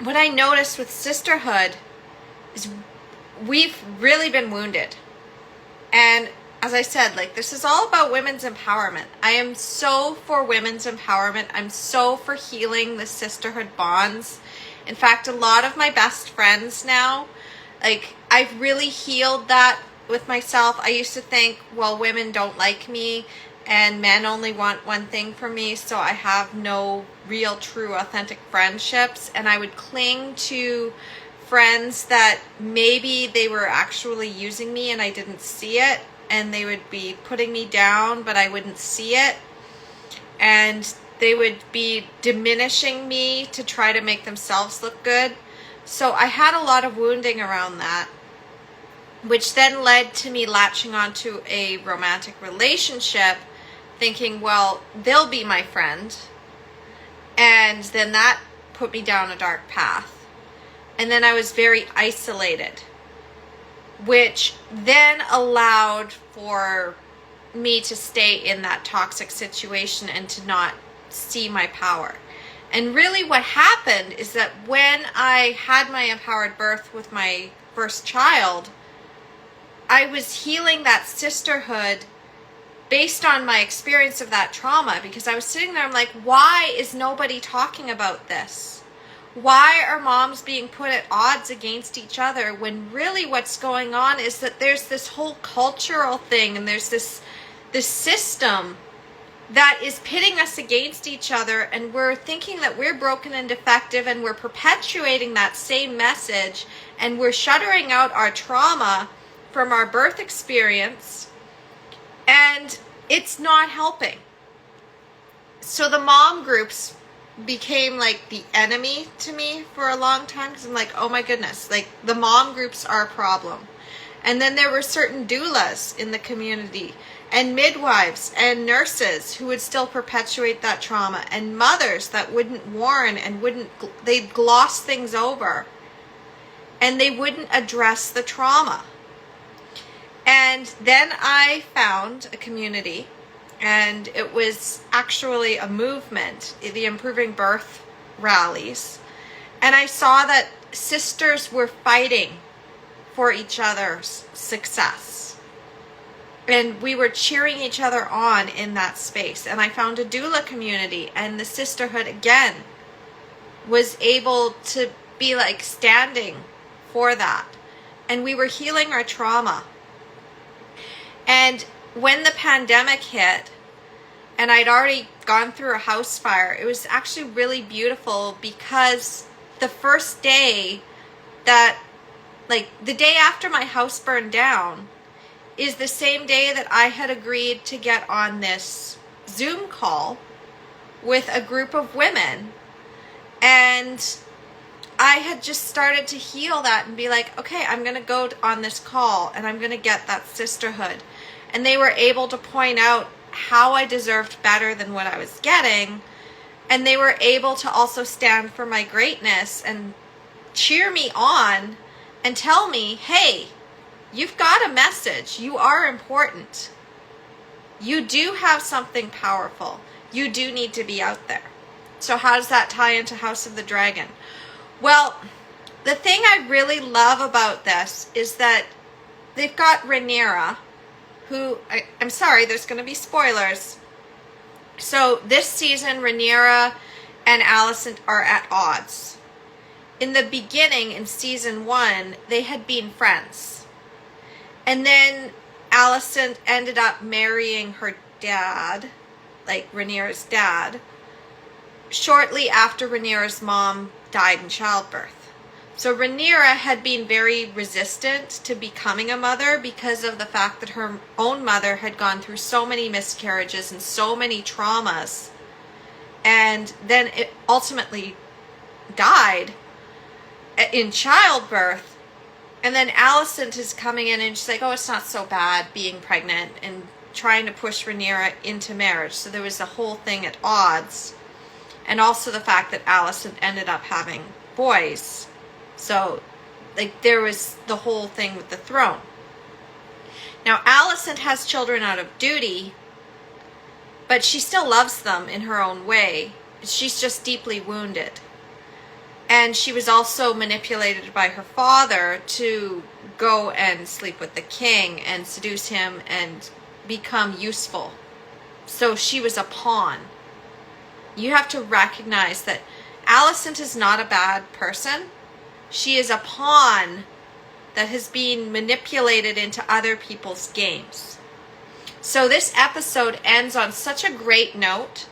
what I noticed with Sisterhood is we've really been wounded. And as I said, like, this is all about women's empowerment. I am so for women's empowerment. I'm so for healing the sisterhood bonds. In fact, a lot of my best friends now, like, I've really healed that with myself. I used to think, well, women don't like me and men only want one thing from me, so I have no real, true, authentic friendships. And I would cling to friends that maybe they were actually using me and I didn't see it, and they would be putting me down, but I wouldn't see it. And they would be diminishing me to try to make themselves look good. So I had a lot of wounding around that, which then led to me latching onto a romantic relationship, thinking, well, they'll be my friend. And then that put me down a dark path. And then I was very isolated, which then allowed for me to stay in that toxic situation and to not see my power. And really what happened is that when I had my empowered birth with my first child, I was healing that sisterhood based on my experience of that trauma, because I was sitting there, I'm like, why is nobody talking about this? Why are moms being put at odds against each other when really what's going on is that there's this whole cultural thing, and there's this system that is pitting us against each other, and we're thinking that we're broken and defective, and we're perpetuating that same message, and we're shuttering out our trauma from our birth experience, and it's not helping. So the mom groups became like the enemy to me for a long time, because I'm like, oh my goodness, like, the mom groups are a problem. And then there were certain doulas in the community, and midwives and nurses who would still perpetuate that trauma, and mothers that wouldn't warn and they'd gloss things over, and they wouldn't address the trauma. And then I found a community, and it was actually a movement, the Improving Birth rallies. And I saw that sisters were fighting for each other's success. And we were cheering each other on in that space. And I found a doula community, and the sisterhood again was able to be like standing for that. And we were healing our trauma. And when the pandemic hit, and I'd already gone through a house fire, it was actually really beautiful, because the first day that, like, the day after my house burned down is the same day that I had agreed to get on this Zoom call with a group of women. And I had just started to heal that and be like, okay, I'm going to go on this call and I'm going to get that sisterhood. And they were able to point out how I deserved better than what I was getting. And they were able to also stand for my greatness and cheer me on and tell me, hey, you've got a message. You are important. You do have something powerful. You do need to be out there. So how does that tie into House of the Dragon? Well, the thing I really love about this is that they've got Rhaenyra, who, I'm sorry, there's going to be spoilers. So this season, Rhaenyra and Alicent are at odds. In the beginning, in season 1, they had been friends. And then Alicent ended up marrying her dad, like Rhaenyra's dad, shortly after Rhaenyra's mom died in childbirth. So Rhaenyra had been very resistant to becoming a mother because of the fact that her own mother had gone through so many miscarriages and so many traumas, and then it ultimately died in childbirth. And then Alicent is coming in and she's like, oh, it's not so bad being pregnant, and trying to push Rhaenyra into marriage. So there was a whole thing at odds. And also the fact that Alicent ended up having boys. So, like, there was the whole thing with the throne. Now, Alicent has children out of duty, but she still loves them in her own way. She's just deeply wounded. And she was also manipulated by her father to go and sleep with the king and seduce him and become useful. So she was a pawn. You have to recognize that Alicent is not a bad person. She is a pawn that has been manipulated into other people's games. So this episode ends on such a great note,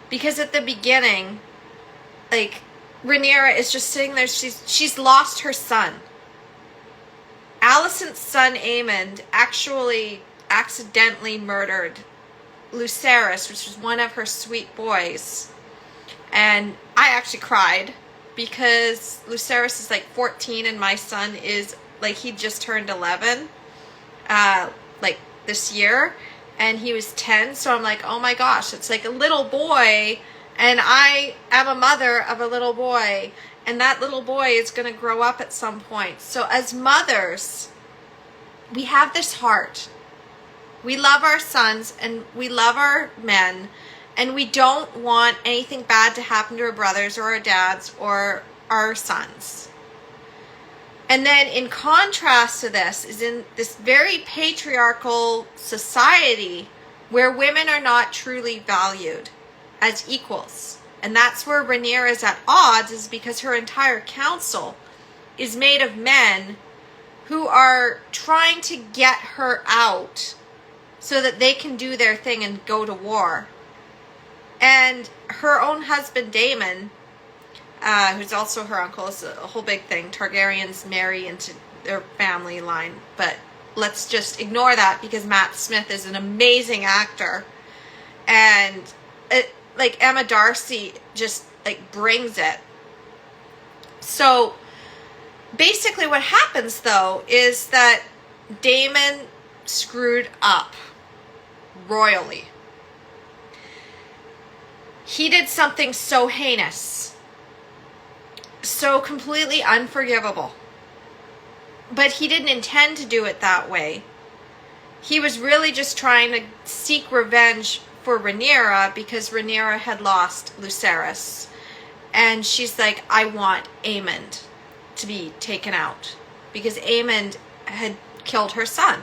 because at the beginning, like, Rhaenyra is just sitting there, she's lost her son. Alicent's son Aemond actually accidentally murdered Lucerys, which was one of her sweet boys. And I actually cried, because Lucerys is like 14 and my son is like, he just turned 11 like this year, and he was 10. So I'm like, oh my gosh, it's like a little boy, and I am a mother of a little boy, and that little boy is going to grow up at some point. So as mothers, we have this heart. We love our sons and we love our men, and we don't want anything bad to happen to our brothers or our dads or our sons. And then in contrast to this is in this very patriarchal society where women are not truly valued as equals. And that's where Rhaenyra is at odds, is because her entire council is made of men who are trying to get her out so that they can do their thing and go to war. And her own husband, Daemon, who's also her uncle, is a whole big thing. Targaryens marry into their family line. But let's just ignore that, because Matt Smith is an amazing actor. And like Emma Darcy just like brings it. So basically what happens though is that Daemon screwed up royally. He did something so heinous, so completely unforgivable. But he didn't intend to do it that way. He was really just trying to seek revenge for Rhaenyra, because Rhaenyra had lost Lucerys. And she's like, I want Aemond to be taken out, because Aemond had killed her son.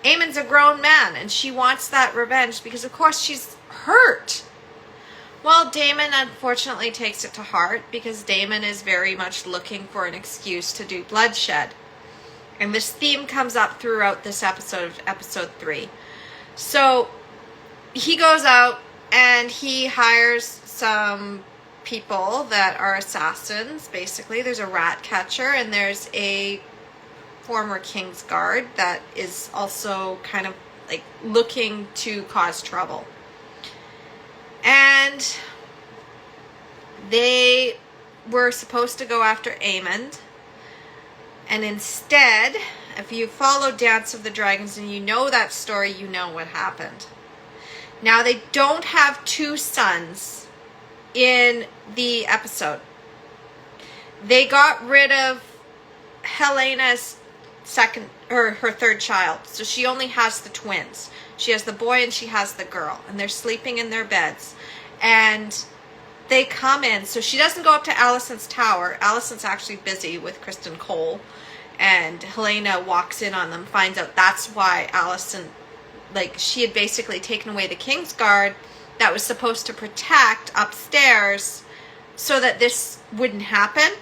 Aemond's a grown man, and she wants that revenge because, of course, she's hurt. Well, Daemon unfortunately takes it to heart, because Daemon is very much looking for an excuse to do bloodshed. And this theme comes up throughout this episode of episode 3. So he goes out and he hires some people that are assassins, basically. There's a rat catcher and there's a former King's Guard that is also kind of like looking to cause trouble. And they were supposed to go after Aemond. And instead, if you follow Dance of the Dragons and you know that story, you know what happened. Now, they don't have two sons in the episode. They got rid of Helena's her third child. So she only has the twins. She has the boy and she has the girl. And they're sleeping in their beds. And they come in. So she doesn't go up to Alicent's tower. Alicent's actually busy with Kristen Cole. And Helena walks in on them, finds out that's why Alicent, like, she had basically taken away the King's Guard that was supposed to protect upstairs so that this wouldn't happen.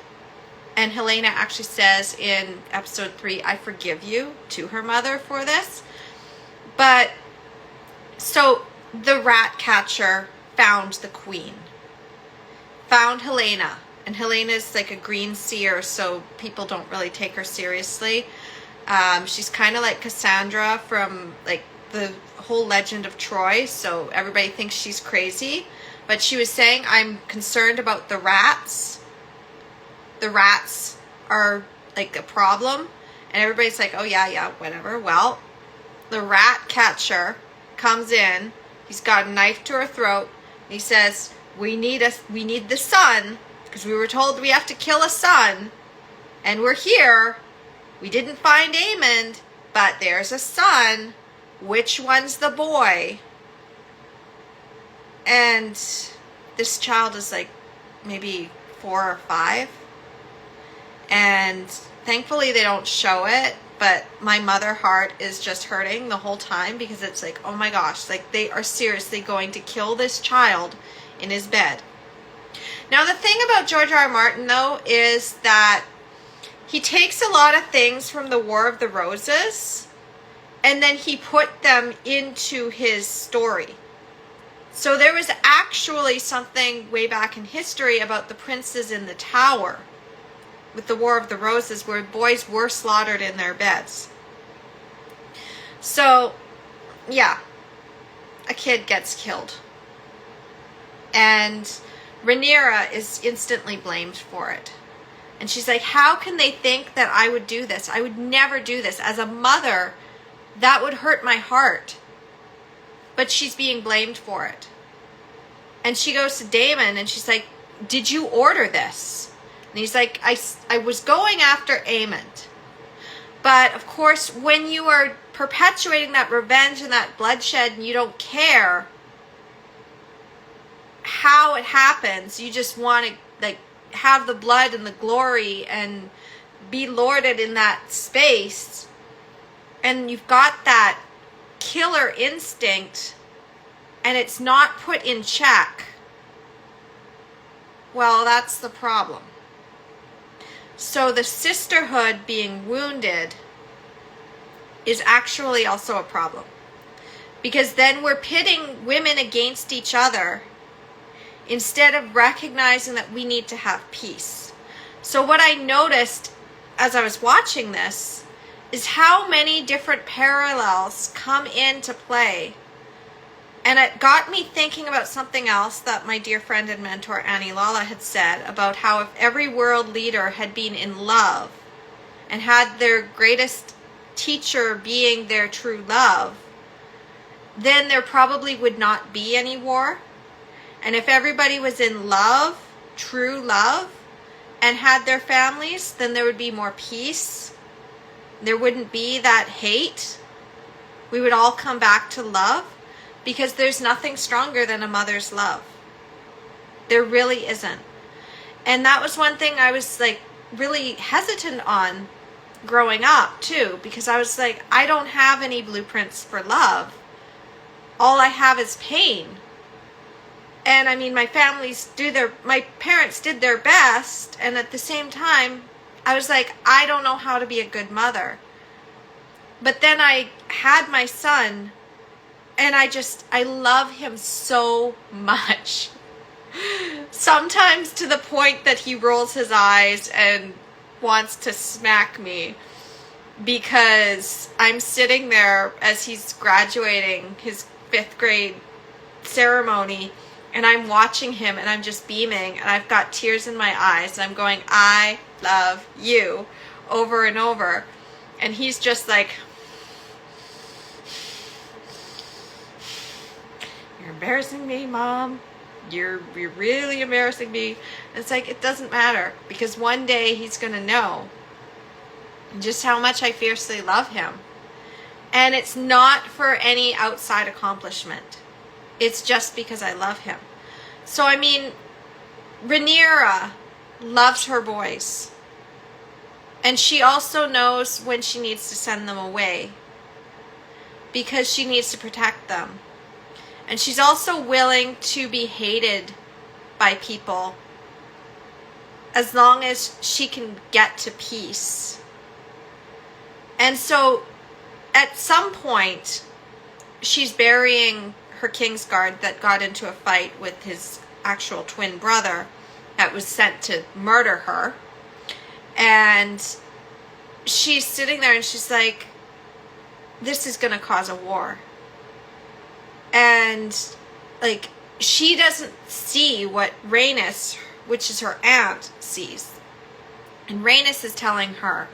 And Helena actually says in episode 3, I forgive you, to her mother for this. But, so the rat catcher found the queen. Found Helena. And Helena's like a green seer, so people don't really take her seriously. She's kind of like Cassandra from like the whole Legend of Troy, so everybody thinks she's crazy. But she was saying, I'm concerned about the rats. The rats are like a problem. And everybody's like, oh yeah, whatever. Well, the rat catcher comes in. He's got a knife to her throat. And he says, we need the son. Because we were told we have to kill a son. And we're here. We didn't find Aemond. But there's a son. Which one's the boy? And this child is like maybe 4 or 5. And thankfully they don't show it, but my mother heart is just hurting the whole time because it's like, oh my gosh, like they are seriously going to kill this child in his bed. Now the thing about George R. R. Martin though is that he takes a lot of things from the War of the Roses and then he put them into his story. So there was actually something way back in history about the princes in the tower with the War of the Roses where boys were slaughtered in their beds. So, yeah, a kid gets killed. And Rhaenyra is instantly blamed for it. And she's like, how can they think that I would do this? I would never do this. As a mother, that would hurt my heart. But she's being blamed for it. And she goes to Daemon and she's like, did you order this? And he's like, I was going after Aemond. But of course, when you are perpetuating that revenge and that bloodshed and you don't care how it happens, you just want to like have the blood and the glory and be lorded in that space. And you've got that killer instinct and it's not put in check. Well, that's the problem. So the sisterhood being wounded is actually also a problem. Because then we're pitting women against each other instead of recognizing that we need to have peace. So what I noticed as I was watching this is how many different parallels come into play. And it got me thinking about something else that my dear friend and mentor Annie Lala had said about how if every world leader had been in love and had their greatest teacher being their true love, then there probably would not be any war. And if everybody was in love, true love, and had their families, then there would be more peace. There wouldn't be that hate. We would all come back to love. Because there's nothing stronger than a mother's love. There really isn't. And that was one thing I was like really hesitant on growing up too. Because I was like, I don't have any blueprints for love. All I have is pain. And I mean, my parents did their best. And at the same time, I was like, I don't know how to be a good mother. But then I had my son. And I love him so much. Sometimes to the point that he rolls his eyes and wants to smack me because I'm sitting there as he's graduating his 5th grade ceremony and I'm watching him and I'm just beaming and I've got tears in my eyes and I'm going, I love you, over and over. And he's just like, you're embarrassing me, Mom. You're really embarrassing me. And it's like, it doesn't matter because one day he's going to know just how much I fiercely love him. And it's not for any outside accomplishment. It's just because I love him. So, I mean, Rhaenyra loves her boys. And she also knows when she needs to send them away because she needs to protect them. And she's also willing to be hated by people as long as she can get to peace. And so at some point, she's burying her Kingsguard that got into a fight with his actual twin brother that was sent to murder her. And she's sitting there and she's like, this is going to cause a war. And, like, she doesn't see what Rhaenys, which is her aunt, sees. And Rhaenys is telling her,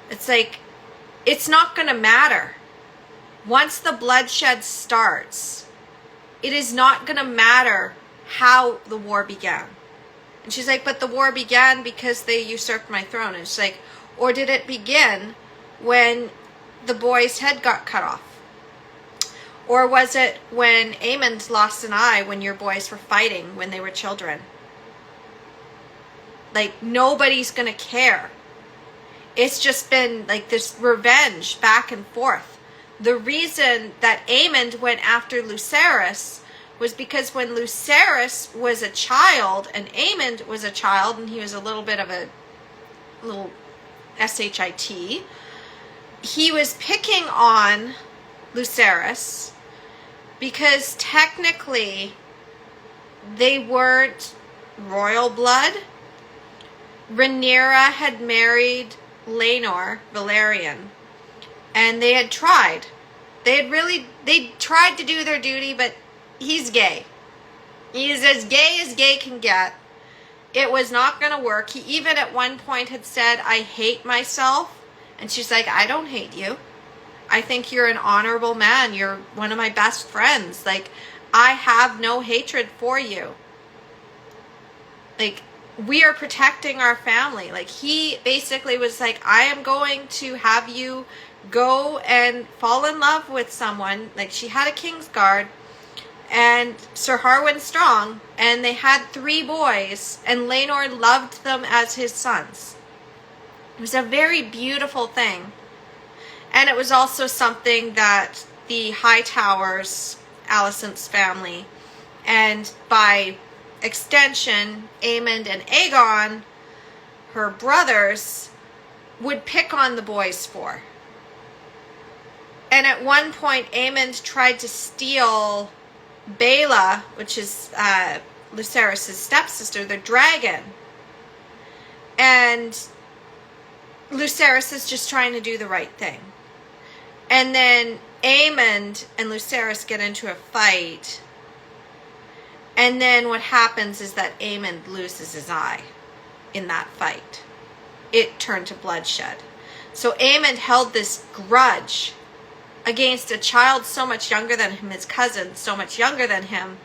it's like, it's not going to matter. Once the bloodshed starts, it is not going to matter how the war began. And she's like, but the war began because they usurped my throne. And she's like, or did it begin when the boy's head got cut off? Or was it when Aemond lost an eye when your boys were fighting when they were children? Like, nobody's gonna care. It's just been like this revenge back and forth. The reason that Aemond went after Lucerys was because when Lucerys was a child and Aemond was a child, and he was a little bit of a little shit, he was picking on Lucerys because technically they weren't royal blood. Rhaenyra had married Laenor Valerian, and they had tried. They tried to do their duty, but he's gay. He's as gay can get. It was not going to work. He even at one point had said, I hate myself. And she's like, I don't hate you. I think you're an honorable man. You're one of my best friends. Like, I have no hatred for you. Like, we are protecting our family. Like, he basically was like, I am going to have you go and fall in love with someone. Like, she had a Kingsguard and Sir Harwin Strong, and they had 3 boys, and Laenor loved them as his sons. It was a very beautiful thing. And it was also something that the Hightowers, Alicent's family, and by extension, Aemond and Aegon, her brothers, would pick on the boys for. And at one point, Aemond tried to steal Baela, which is Lucerys' stepsister, the dragon. And Lucerys is just trying to do the right thing. And then Aemond and Lucerys get into a fight. And then what happens is that Aemond loses his eye in that fight. It turned to bloodshed. So Aemond held this grudge against a child so much younger than him, his cousin so much younger than him,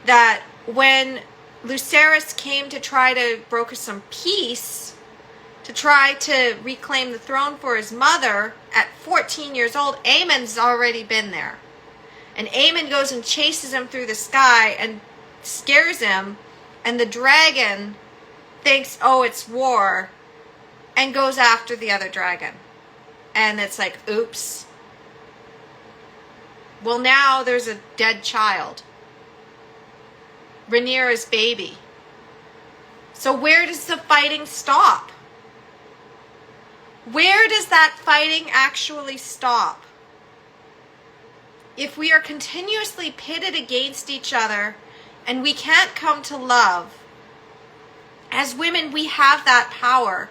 that when Lucerys came to try to broker some peace, to try to reclaim the throne for his mother at 14 years old, Aemond's already been there. And Aemond goes and chases him through the sky and scares him, and the dragon thinks, oh, it's war, and goes after the other dragon. And it's like, oops. Well, now there's a dead child. Rhaenyra's baby. So where does the fighting stop? Where does that fighting actually stop? If we are continuously pitted against each other and we can't come to love, as women, we have that power.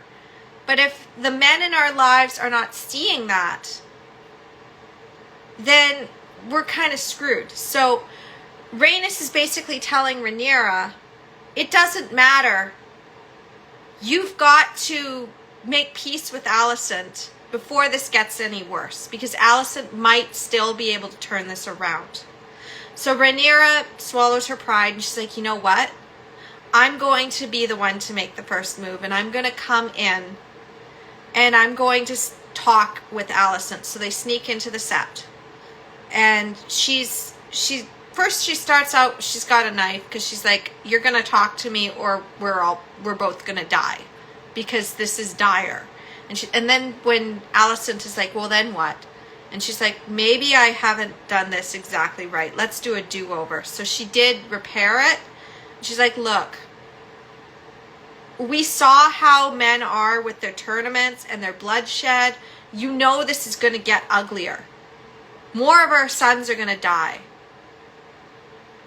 But if the men in our lives are not seeing that, then we're kind of screwed. So Rhaenys is basically telling Rhaenyra, it doesn't matter. You've got to make peace with Alicent before this gets any worse, because Alicent might still be able to turn this around. So Rhaenyra swallows her pride and she's like, you know what? I'm going to be the one to make the first move, and I'm going to come in and I'm going to talk with Alicent. So they sneak into the set. And she starts out, she's got a knife because she's like, you're going to talk to me or we're both going to die, because this is dire. And then when Alicent is like, well, then what? And she's like, maybe I haven't done this exactly right. Let's do a do-over. So she did repair it. She's like, look, we saw how men are with their tournaments and their bloodshed. You know this is going to get uglier. More of our sons are going to die.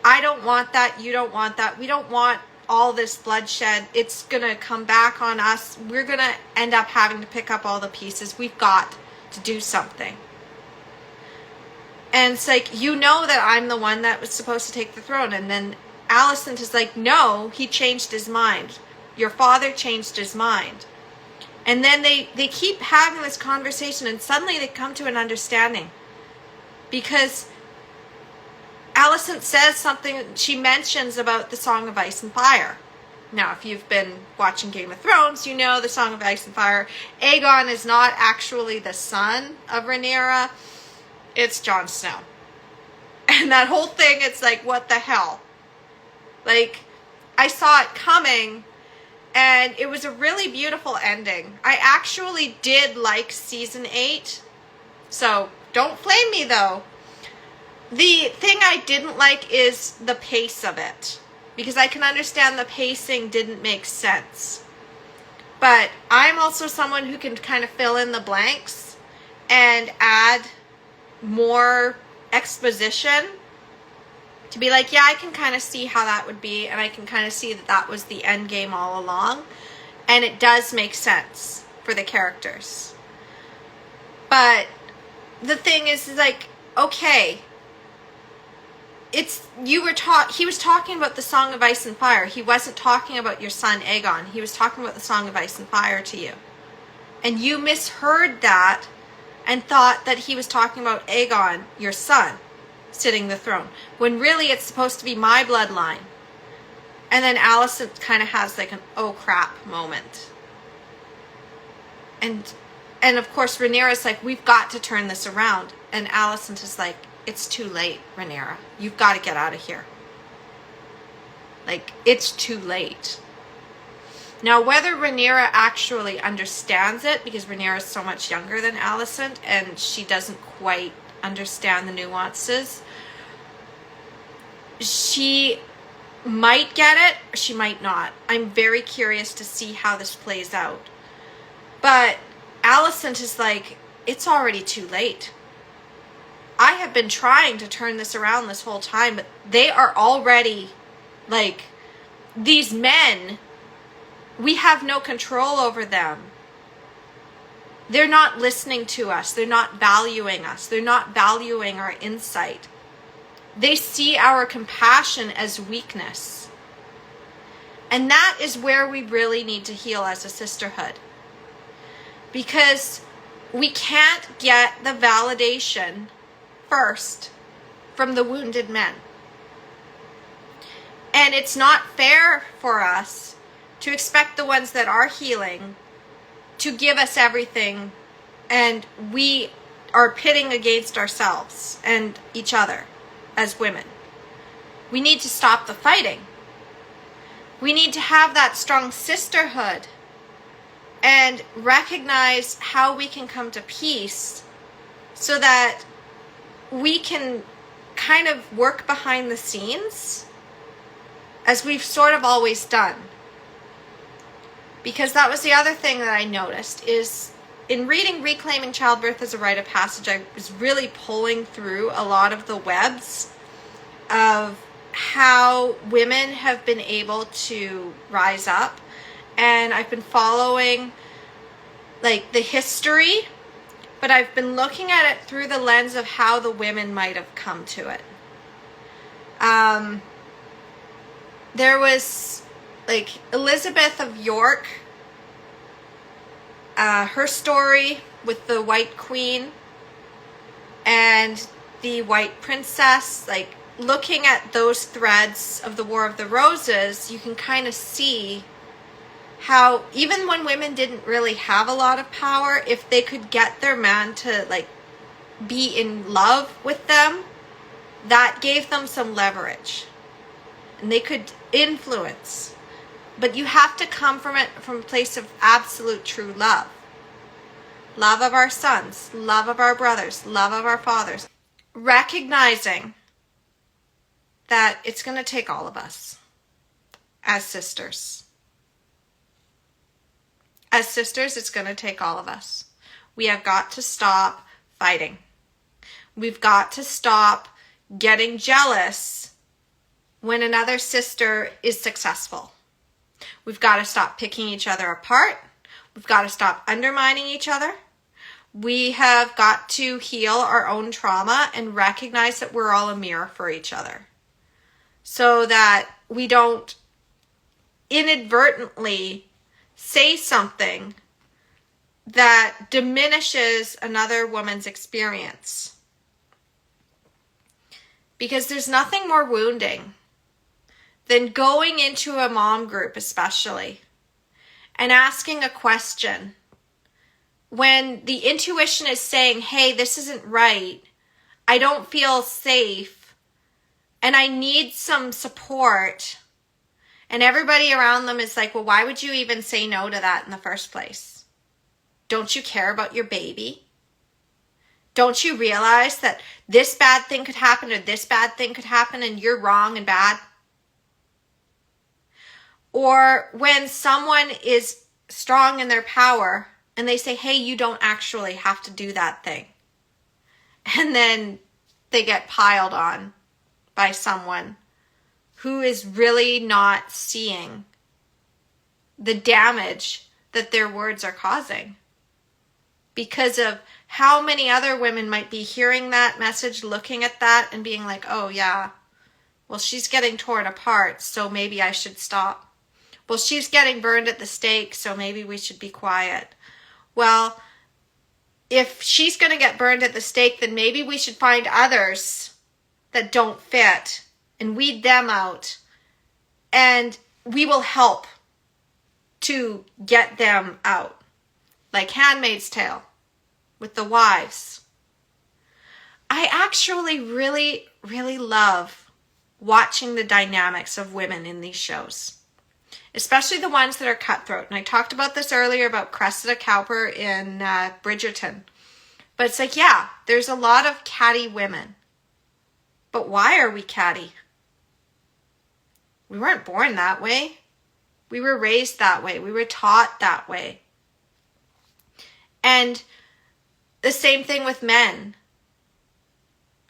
I don't want that. You don't want that. We don't want all this bloodshed. It's going to come back on us. We're going to end up having to pick up all the pieces. We've got to do something. And it's like, you know that I'm the one that was supposed to take the throne. And then Alicent is like, no, he changed his mind. Your father changed his mind. And then they keep having this conversation, and suddenly they come to an understanding. Because Alicent says something, she mentions about the Song of Ice and Fire. Now, if you've been watching Game of Thrones, you know the Song of Ice and Fire. Aegon is not actually the son of Rhaenyra. It's Jon Snow. And that whole thing, it's like, what the hell? Like, I saw it coming, And it was a really beautiful ending. I actually did like season 8. So don't flame me though. The thing I didn't like is the pace of it, because I can understand the pacing didn't make sense. But I'm also someone who can kind of fill in the blanks and add more exposition to be like, yeah, I can kind of see how that would be, and I can kind of see that that was the end game all along, and it does make sense for the characters. But the thing is like, okay, he was talking about the Song of Ice and Fire. He wasn't talking about your son Aegon. He was talking about the Song of Ice and Fire to you. And you misheard that and thought that he was talking about Aegon, your son, sitting the throne, when really it's supposed to be my bloodline. And then Alicent kind of has like an oh crap moment. And of course Rhaenyra's like, we've got to turn this around. And Alicent is like, it's too late, Rhaenyra. You've got to get out of here. Like, it's too late. Now, whether Rhaenyra actually understands it, because Rhaenyra is so much younger than Alicent, and she doesn't quite understand the nuances, she might get it, or she might not. I'm very curious to see how this plays out. But Alicent is like, it's already too late. I have been trying to turn this around this whole time, but they are already, like, these men, we have no control over them. They're not listening to us. They're not valuing us. They're not valuing our insight. They see our compassion as weakness. And that is where we really need to heal as a sisterhood. Because we can't get the validation first from the wounded men. And it's not fair for us to expect the ones that are healing to give us everything, and we are pitting against ourselves and each other as women. We need to stop the fighting. We need to have that strong sisterhood and recognize how we can come to peace so that we can kind of work behind the scenes as we've sort of always done. Because that was the other thing that I noticed is in reading Reclaiming Childbirth as a Rite of Passage, I was really pulling through a lot of the webs of how women have been able to rise up. And I've been following like the history, but I've been looking at it through the lens of how the women might have come to it. There was like Elizabeth of York, her story with the White Queen and the White Princess, like looking at those threads of the War of the Roses, you can kind of see how even when women didn't really have a lot of power, if they could get their man to like be in love with them, that gave them some leverage and they could influence. But you have to come from it from a place of absolute true love. Love of our sons, love of our brothers, love of our fathers. Recognizing that it's going to take all of us as sisters. As sisters, it's going to take all of us. We have got to stop fighting. We've got to stop getting jealous when another sister is successful. We've got to stop picking each other apart. We've got to stop undermining each other. We have got to heal our own trauma and recognize that we're all a mirror for each other, so that we don't inadvertently say something that diminishes another woman's experience. Because there's nothing more wounding than going into a mom group especially and asking a question when the intuition is saying, hey, this isn't right, I don't feel safe, and I need some support, And everybody around them is like, well, why would you even say no to that in the first place? Don't you care about your baby? Don't you realize that this bad thing could happen or this bad thing could happen and you're wrong and bad? Or when someone is strong in their power and they say, hey, you don't actually have to do that thing. And then they get piled on by someone who is really not seeing the damage that their words are causing. Because of how many other women might be hearing that message, looking at that and being like, oh yeah, well, she's getting torn apart, so maybe I should stop. Well, she's getting burned at the stake, so maybe we should be quiet. Well, if she's going to get burned at the stake, then maybe we should find others that don't fit and weed them out, and we will help to get them out. Like Handmaid's Tale with the wives. I actually really, really love watching the dynamics of women in these shows, especially the ones that are cutthroat. And I talked about this earlier about Cressida Cowper in Bridgerton. But it's like, yeah, there's a lot of catty women. But why are we catty? We weren't born that way. We were raised that way. We were taught that way. And the same thing with men.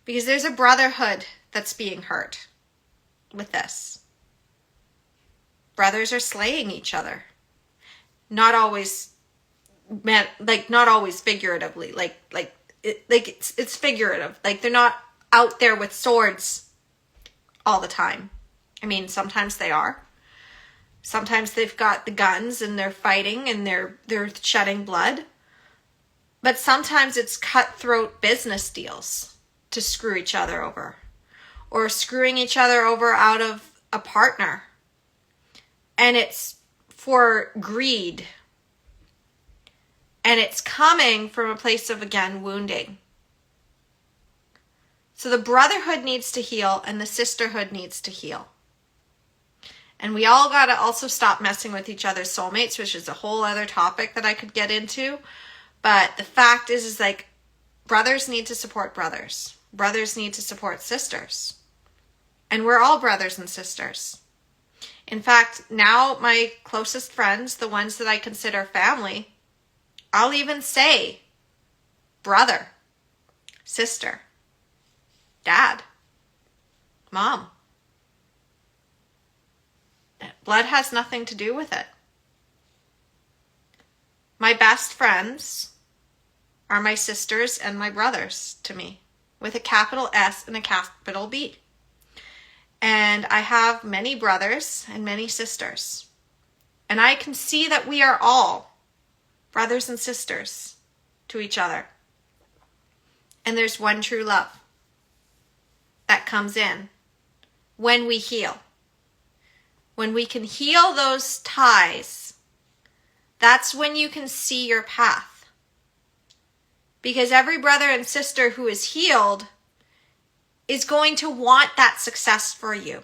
Because there's a brotherhood that's being hurt with this. Brothers are slaying each other. Not always not always figuratively. It's figurative. Like they're not out there with swords all the time. I mean, sometimes they are. Sometimes they've got the guns and they're fighting and they're shedding blood. But sometimes it's cutthroat business deals to screw each other over. Or screwing each other over out of a partner. And it's for greed. And it's coming from a place of, again, wounding. So the brotherhood needs to heal and the sisterhood needs to heal. And we all got to also stop messing with each other's soulmates, which is a whole other topic that I could get into. But the fact is like, brothers need to support brothers. Brothers need to support sisters. And we're all brothers and sisters. In fact, now my closest friends, the ones that I consider family, I'll even say brother, sister, dad, mom. Blood has nothing to do with it. My best friends are my sisters and my brothers to me, with a capital S and a capital B. And I have many brothers and many sisters. And I can see that we are all brothers and sisters to each other. And there's one true love that comes in when we heal. When we can heal those ties, that's when you can see your path. Because every brother and sister who is healed is going to want that success for you.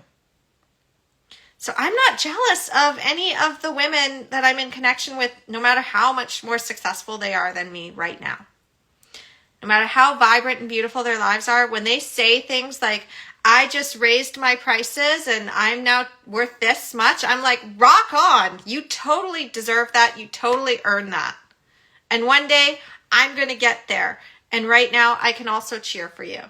So I'm not jealous of any of the women that I'm in connection with, no matter how much more successful they are than me right now. No matter how vibrant and beautiful their lives are, when they say things like, I just raised my prices and I'm now worth this much, I'm like, rock on. You totally deserve that. You totally earn that. And one day I'm going to get there. And right now I can also cheer for you.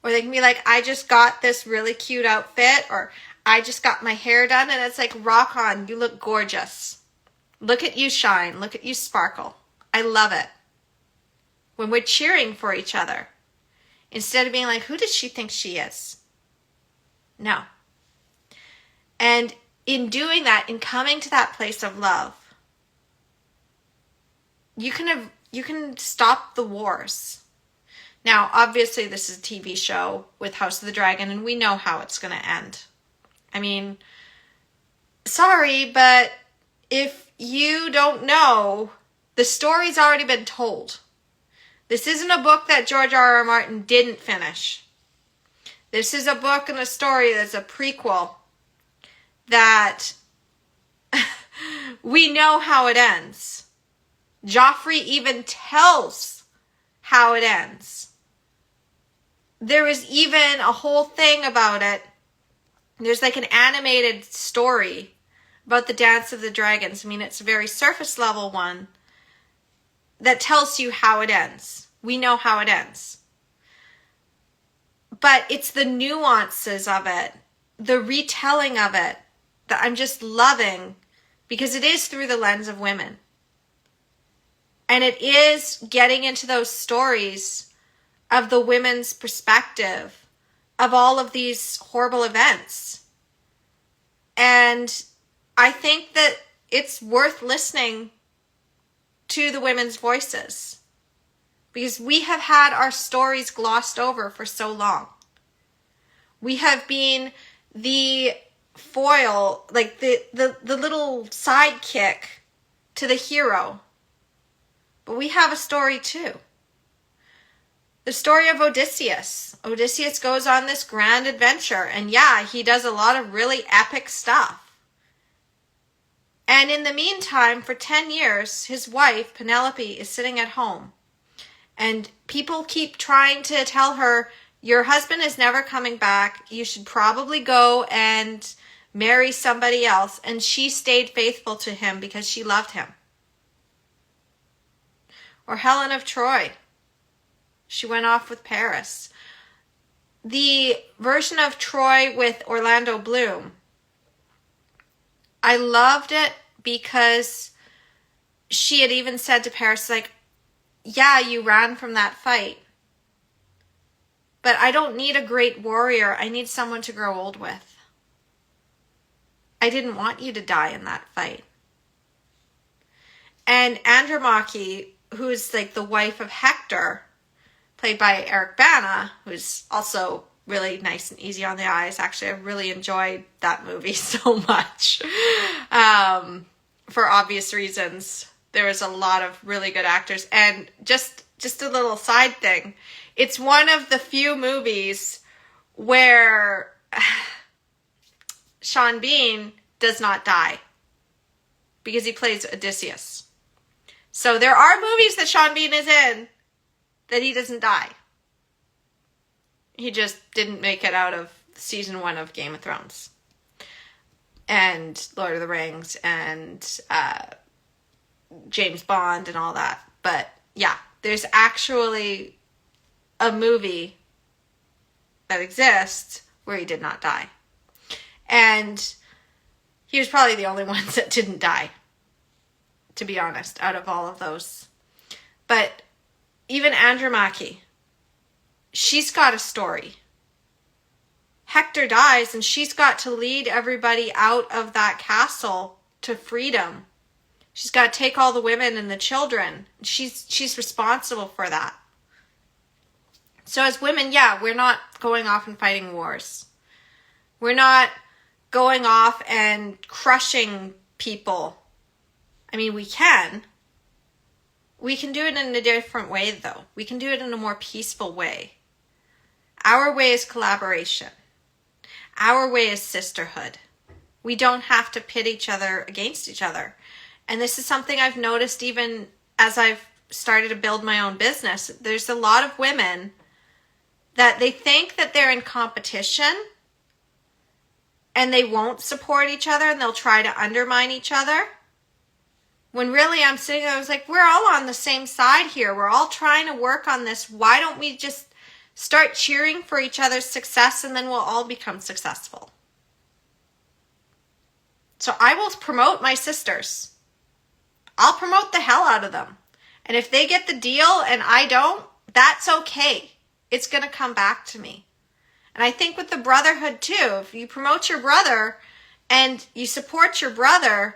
Or they can be like, I just got this really cute outfit, or I just got my hair done, and it's like, rock on, you look gorgeous. Look at you shine, look at you sparkle. I love it. When we're cheering for each other, instead of being like, who does she think she is? No. And in doing that, in coming to that place of love, you can stop the wars. Now, obviously, this is a TV show with House of the Dragon, and we know how it's going to end. I mean, sorry, but if you don't know, the story's already been told. This isn't a book that George R.R. Martin didn't finish. This is a book and a story that's a prequel that we know how it ends. Joffrey even tells how it ends. There is even a whole thing about it. There's like an animated story about the Dance of the Dragons. I mean, it's a very surface level one that tells you how it ends. We know how it ends. But it's the nuances of it, the retelling of it, that I'm just loving, because it is through the lens of women. And it is getting into those stories of the women's perspective of all of these horrible events. And I think that it's worth listening to the women's voices, because we have had our stories glossed over for so long. We have been the foil, like the little sidekick to the hero. But we have a story too. The story of Odysseus. Odysseus goes on this grand adventure, and yeah, he does a lot of really epic stuff. And in the meantime, for 10 years, his wife, Penelope, is sitting at home. And people keep trying to tell her, your husband is never coming back. You should probably go and marry somebody else. And she stayed faithful to him because she loved him. Or Helen of Troy. She went off with Paris. The version of Troy with Orlando Bloom, I loved it because she had even said to Paris, like, yeah, you ran from that fight, but I don't need a great warrior. I need someone to grow old with. I didn't want you to die in that fight. And Andromache, who's like the wife of Hector, played by Eric Bana, who's also really nice and easy on the eyes. Actually, I really enjoyed that movie so much. For obvious reasons. There was a lot of really good actors. And just a little side thing. It's one of the few movies where Sean Bean does not die, because he plays Odysseus. So there are movies that Sean Bean is in that he doesn't die. He just didn't make it out of season 1 of Game of Thrones and Lord of the Rings and James Bond and all that. But yeah, there's actually a movie that exists where he did not die. And he was probably the only one that didn't die, to be honest, out of all of those. But even Andromache, she's got a story. Hector dies and she's got to lead everybody out of that castle to freedom. She's got to take all the women and the children. She's responsible for that. So as women, yeah, we're not going off and fighting wars. We're not going off and crushing people. I mean, we can. We can do it in a different way, though. We can do it in a more peaceful way. Our way is collaboration. Our way is sisterhood. We don't have to pit each other against each other. And this is something I've noticed even as I've started to build my own business. There's a lot of women that they think that they're in competition and they won't support each other and they'll try to undermine each other. When really I'm sitting there, I was like, we're all on the same side here. We're all trying to work on this. Why don't we just start cheering for each other's success and then we'll all become successful? So I will promote my sisters. I'll promote the hell out of them. And if they get the deal and I don't, that's okay. It's going to come back to me. And I think with the brotherhood too, if you promote your brother and you support your brother,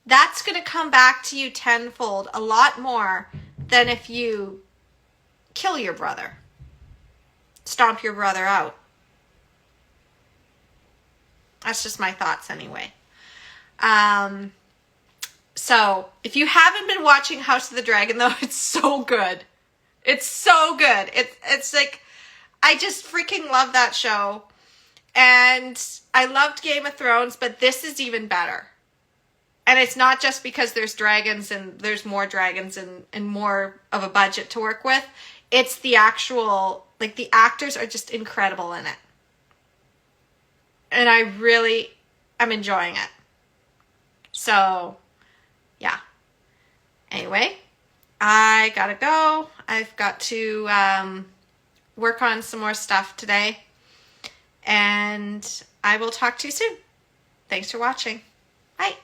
that's going to come back to you tenfold, a lot more than if you kill your brother. Stomp your brother out. That's just my thoughts anyway. So, if you haven't been watching House of the Dragon, though, it's so good. It's so good. It's like, I just freaking love that show. And I loved Game of Thrones, but this is even better. And it's not just because there's dragons and there's more dragons and more of a budget to work with. It's the actual, like, the actors are just incredible in it. And I really am enjoying it. So, yeah. Anyway, I gotta go. I've got to work on some more stuff today. And I will talk to you soon. Thanks for watching. Bye.